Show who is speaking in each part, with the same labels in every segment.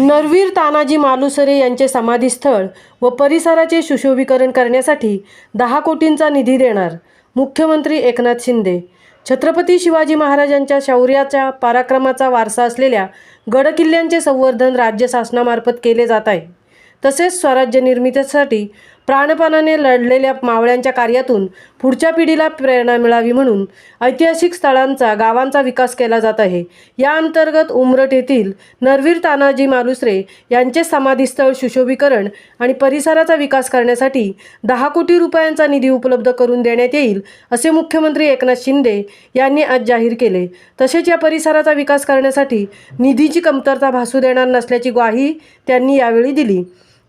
Speaker 1: नरवीर तानाजी मालुसरे यांचे समाधीस्थळ व परिसराचे सुशोभीकरण करण्यासाठी 10 कोटींचा निधी देणार मुख्यमंत्री एकनाथ शिंदे। छत्रपती शिवाजी महाराजांच्या शौर्याच्या पराक्रमाचा वारसा असलेल्या गडकिल्ल्यांचे संवर्धन राज्य शासनामार्फत केले जात आहे। तसेच स्वराज्य निर्मितीसाठी प्राणपणाने लढलेल्या मावळ्यांच्या कार्यातून पुढच्या पिढीला प्रेरणा मिळावी म्हणून ऐतिहासिक स्थळांचा गावांचा विकास केला जात आहे। या अंतर्गत उमरठ येथील नरवीर तानाजी मालुसरे यांचे समाधीस्थळ सुशोभीकरण आणि परिसराचा विकास करण्यासाठी 10 कोटी रुपयांचा निधी उपलब्ध करून देण्यात येईल असे मुख्यमंत्री एकनाथ शिंदे यांनी आज जाहीर केले। तसेच या परिसराचा विकास करण्यासाठी निधीची कमतरता भासू देणार नसल्याची ग्वाही त्यांनी यावेळी दिली।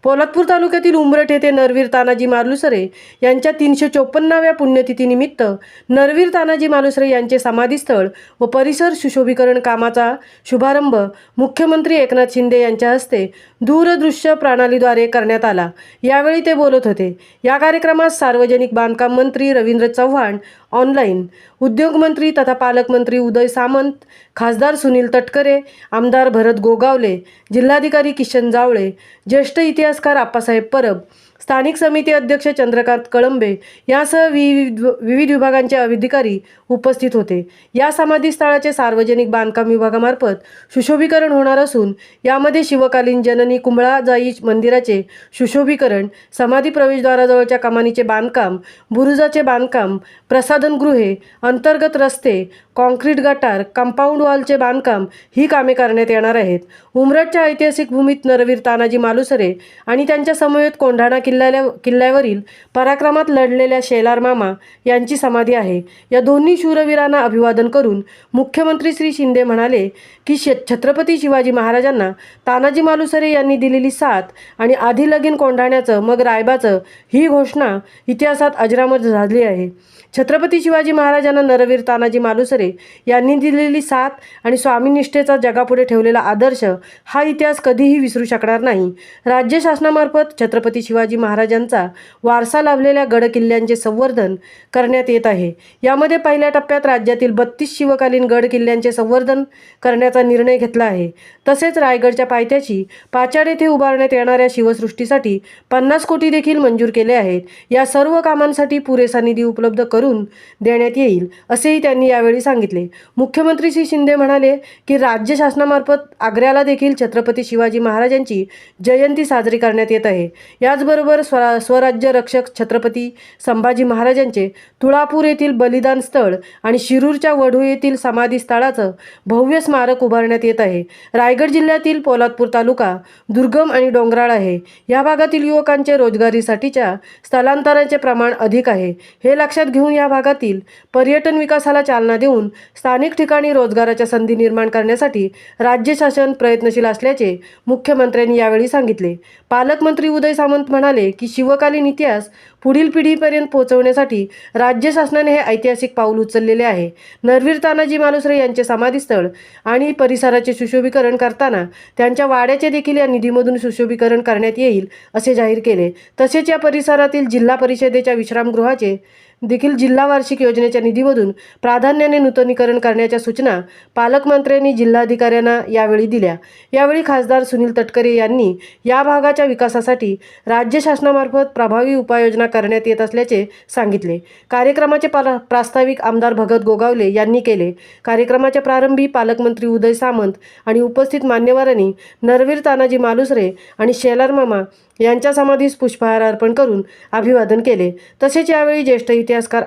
Speaker 1: पोलादपूर तालुक्यातील उमरठ येथे नरवीर तानाजी मालुसरे यांच्या 354व्या पुण्यतिथीनिमित्त नरवीर तानाजी मालुसरे यांचे समाधीस्थळ व परिसर सुशोभीकरण कामाचा शुभारंभ मुख्यमंत्री एकनाथ शिंदे यांच्या हस्ते दूरदृश्य प्रणालीद्वारे करण्यात आला। यावेळी ते बोलत होते। या कार्यक्रमात सार्वजनिक बांधकाम मंत्री रवींद्र चव्हाण, ऑनलाईन उद्योग मंत्री तथा पालकमंत्री उदय सामंत, खासदार सुनील तटकरे, आमदार भरत गोगावले, जिल्हाधिकारी किशन जावळे, ज्येष्ठ इतिहासकार आप्पासाहेब परब, स्थानिक समिती अध्यक्ष चंद्रकांत कळंबे यासह विविध विभागांचे अधिकारी उपस्थित होते। या समाधीस्थळाचे सार्वजनिक बांधकाम विभागामार्फत सुशोभीकरण होणार असून यामध्ये शिवकालीन जननी कुंभळाजाई मंदिराचे सुशोभीकरण, समाधी प्रवेशद्वाराजवळच्या कमानीचे बांधकाम, बुरुजाचे बांधकाम, प्रसाधनगृहे, अंतर्गत रस्ते, कॉन्क्रीट गटार, कंपाऊंड वॉलचे बांधकाम ही कामे करण्यात येणार आहेत। उमरठच्या ऐतिहासिक भूमीत नरवीर तानाजी मालुसरे आणि त्यांच्या समवेत कोंढाणा किल्ल्यावरील पराक्रमात लढलेल्या शेलार मामा यांची समाधी आहे। या दोन्ही शूरवीरांना अभिवादन करून मुख्यमंत्री श्री शिंदे म्हणाले की छत्रपती शिवाजी महाराजांना तानाजी मालुसरे यांनी दिलेली साथ आणि आधी लगीन कोंढाण्याचं मग रायबाचं ही घोषणा इतिहासात अजरामर झाली आहे। छत्रपती शिवाजी महाराजांना नरवीर तानाजी मालुसरे यांनी दिलेली साथ आणि स्वामीनिष्ठेचा जगापुढे ठेवलेला आदर्श हा इतिहास कधीही विसरू शकणार नाही। राज्य शासनामार्फत छत्रपती शिवाजी महाराजांचा वारसा लाभलेल्या गडकिल्ल्यांचे संवर्धन करण्यात येत आहे। यामध्ये पहिल्या टप्प्यात राज्यातील 32 शिवकालीन गडकिल्ल्यांचे संवर्धन करण्याचा निर्णय घेतला आहे। तसेच रायगडच्या पायथ्याशी पाचाड येथे उभारण्यात येणाऱ्या शिवसृष्टीसाठी 50 कोटी देखील मंजूर केले आहेत। या सर्व कामांसाठी पुरेसा निधी उपलब्ध करून देण्यात येईल असेही त्यांनी यावेळी सांगितले। मुख्यमंत्री श्री शिंदे म्हणाले की राज्य शासनामार्फत आग्र्याला देखील छत्रपती शिवाजी महाराजांची जयंती साजरी करण्यात येत आहे। याचबरोबर स्वराज्य रक्षक छत्रपती संभाजी महाराजांचे तुळापूर येथील बलिदान स्थळ आणि शिरूरच्या वढू येथील समाधी स्थळाचं भव्य स्मारक उभारण्यात येत आहे। रायगड जिल्ह्यातील पोलादपूर तालुका दुर्गम आणि डोंगराळ आहे। या भागातील युवकांचे रोजगारीसाठीच्या स्थलांतराचे प्रमाण अधिक आहे। हे लक्षात घेऊन या भागातील पर्यटन विकासाला चालना देऊन स्थानिक ठिकाणी रोजगाराच्या संधी निर्माण करण्यासाठी राज्य शासन प्रयत्नशील असल्याचे मुख्यमंत्र्यांनी यावेळी सांगितले। पालकमंत्री उदय सामंत म्हणाले की शिवकालीन इतिहास पुढील पिढीपर्यंत पोहोचवण्यासाठी राज्य शासनाने हे ऐतिहासिक पाऊल उचललेले आहे। नरवीर तानाजी मालुसरे यांचे समाधीस्थळ आणि परिसराचे सुशोभीकरण करताना त्यांच्या वाड्याचे देखील या निधीमधून सुशोभीकरण करण्यात येईल असे जाहीर केले। तसेच या परिसरातील जिल्हा परिषदेच्या विश्रामगृहाचे देखील जिल्हा वार्षिक योजनेच्या निधीमधून प्राधान्याने नूतनीकरण करण्याच्या सूचना पालकमंत्र्यांनी जिल्हाधिकाऱ्यांना यावेळी दिल्या। यावेळी खासदार सुनील तटकरे यांनी या भागाच्या विकासासाठी राज्य शासनामार्फत प्रभावी उपाययोजना करण्यात येत असल्याचे सांगितले। कार्यक्रमाचे प्रास्ताविक आमदार भरत गोगावले यांनी केले। कार्यक्रमाच्या प्रारंभी पालकमंत्री उदय सामंत आणि उपस्थित मान्यवरांनी नरवीर तानाजी मालुसरे आणि शेलार मामा यांच्या समाधीस पुष्पहार अर्पण करून अभिवादन केले। तसेच यावेळी ज्येष्ठ इतिहासकार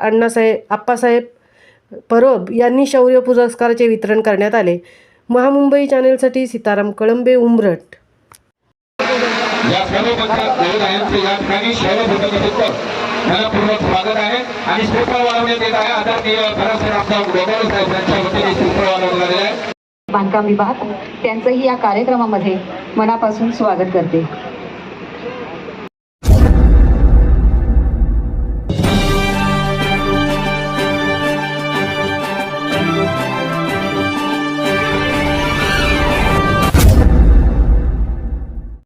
Speaker 1: आप्पासाहेब परब यांनी शौर्य पुरस्काराचे वितरण करण्यात आले। महामुंबई चॅनेलसाठी सीताराम कळंबे, उमरठ।
Speaker 2: या सर्व मंचात या ठिकाणी मनपूर्वक स्वागत आहे आणि श्रीफळ वाढवण्यात येत आहे। आदरणीय भरत आमदार गोगावले साहेब यांच्या वतीने श्रीफळ वाढवण्यात आले आहे।
Speaker 3: बांधकाम विभाग त्यांचंही या कार्यक्रमामध्ये मनापासून स्वागत करते।